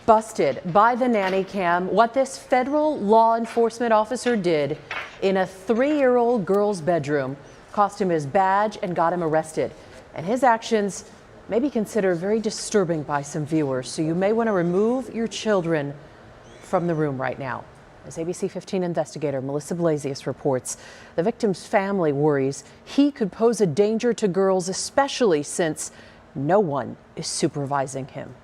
Busted by the nanny cam what this federal law enforcement officer did in a 3-year-old girl's bedroom cost him his badge and got him arrested. And his actions may be considered very disturbing by some viewers, so you may want to remove your children from the room right now. As ABC 15 investigator Melissa Blasius reports, the victim's family worries he could pose a danger to girls, especially since no one is supervising him.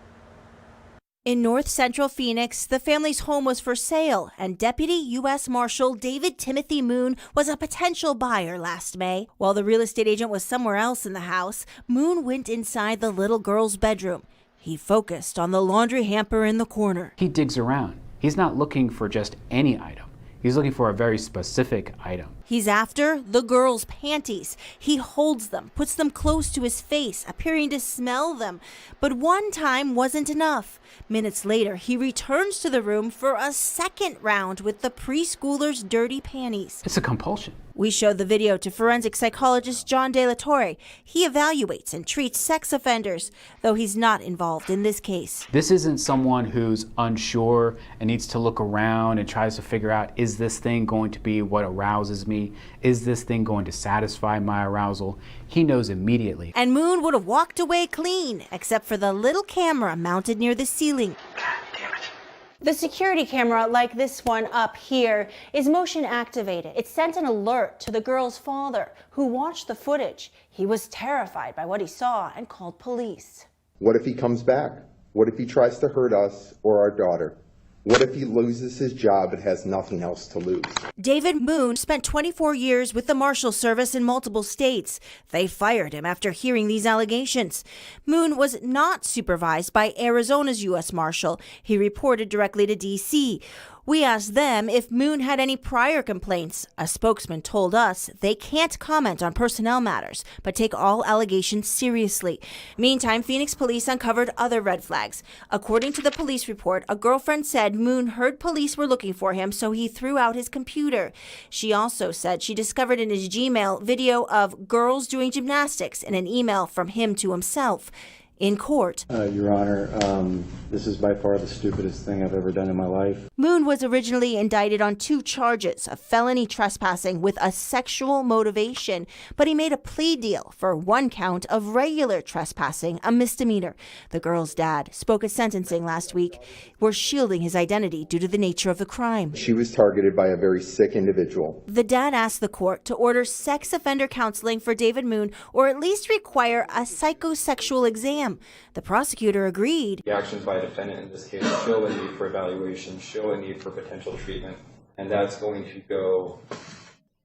In north central Phoenix, the family's home was for sale, and Deputy U.S. Marshal David Timothy Moon was a potential buyer last May. While the real estate agent was somewhere else in the house, Moon went inside the little girl's bedroom. He focused on the laundry hamper in the corner. He digs around. He's not looking for just any item. He's looking for a very specific item. He's after the girl's panties. He holds them, puts them close to his face, appearing to smell them. But one time wasn't enough. Minutes later, he returns to the room for a second round with the preschooler's dirty panties. It's a compulsion. We showed the video to forensic psychologist John De La Torre. He evaluates and treats sex offenders, though he's not involved in this case. This isn't someone who's unsure and needs to look around and tries to figure out, is this thing going to be what arouses me? Is this thing going to satisfy my arousal? He knows immediately. And Moon would have walked away clean, except for the little camera mounted near the ceiling. The security camera, like this one up here, is motion activated. It sent an alert to the girl's father, who watched the footage. He was terrified by what he saw and called police. What if he comes back? What if he tries to hurt us or our daughter? What if he loses his job and has nothing else to lose? David Moon spent 24 years with the Marshal Service in multiple states. They fired him after hearing these allegations. Moon was not supervised by Arizona's U.S. Marshal. He reported directly to D.C. We asked them if Moon had any prior complaints. A spokesman told us they can't comment on personnel matters, but take all allegations seriously. Meantime, Phoenix police uncovered other red flags. According to the police report, a girlfriend said Moon heard police were looking for him, so he threw out his computer. She also said she discovered in his Gmail video of girls doing gymnastics in an email from him to himself. In court, Your Honor, this is by far the stupidest thing I've ever done in my life. Moon was originally indicted on 2 charges of felony trespassing with a sexual motivation, but he made a plea deal for 1 count of regular trespassing, a misdemeanor. The girl's dad spoke at sentencing last week. We're shielding his identity due to the nature of the crime. She was targeted by a very sick individual. The dad asked the court to order sex offender counseling for David Moon, or at least require a psychosexual exam. The prosecutor agreed. The actions by a defendant in this case show a need for evaluation, show a need for potential treatment, and that's going to go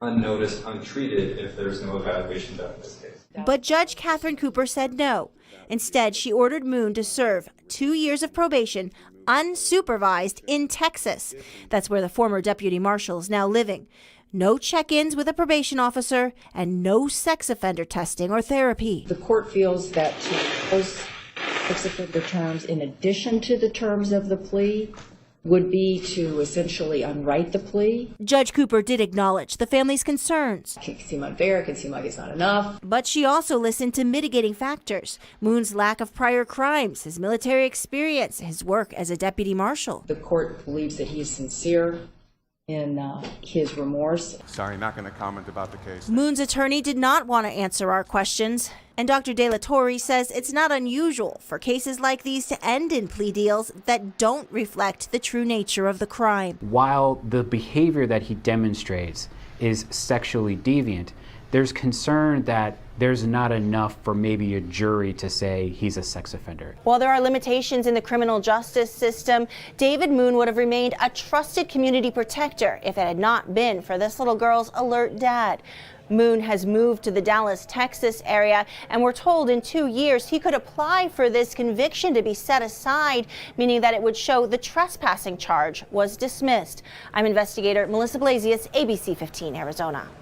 unnoticed, untreated if there's no evaluation done in this case. But Judge Catherine Cooper said no. Instead, she ordered Moon to serve 2 years of probation, unsupervised, in Texas. That's where the former deputy marshal is now living. No check-ins with a probation officer, and no sex offender testing or therapy. The court feels that to impose sex offender terms in addition to the terms of the plea would be to essentially unwrite the plea. Judge Cooper did acknowledge the family's concerns. It can seem unfair, it can seem like it's not enough. But she also listened to mitigating factors. Moon's lack of prior crimes, his military experience, his work as a deputy marshal. The court believes that he is sincere in his remorse. Sorry, not going to comment about the case. Moon's attorney did not want to answer our questions. And Dr. De La Torre says it's not unusual for cases like these to end in plea deals that don't reflect the true nature of the crime. While the behavior that he demonstrates is sexually deviant, there's concern that there's not enough for maybe a jury to say he's a sex offender. While there are limitations in the criminal justice system, David Moon would have remained a trusted community protector if it had not been for this little girl's alert dad. Moon has moved to the Dallas, Texas area, and we're told in 2 years he could apply for this conviction to be set aside, meaning that it would show the trespassing charge was dismissed. I'm investigator Melissa Blasius, ABC 15 Arizona.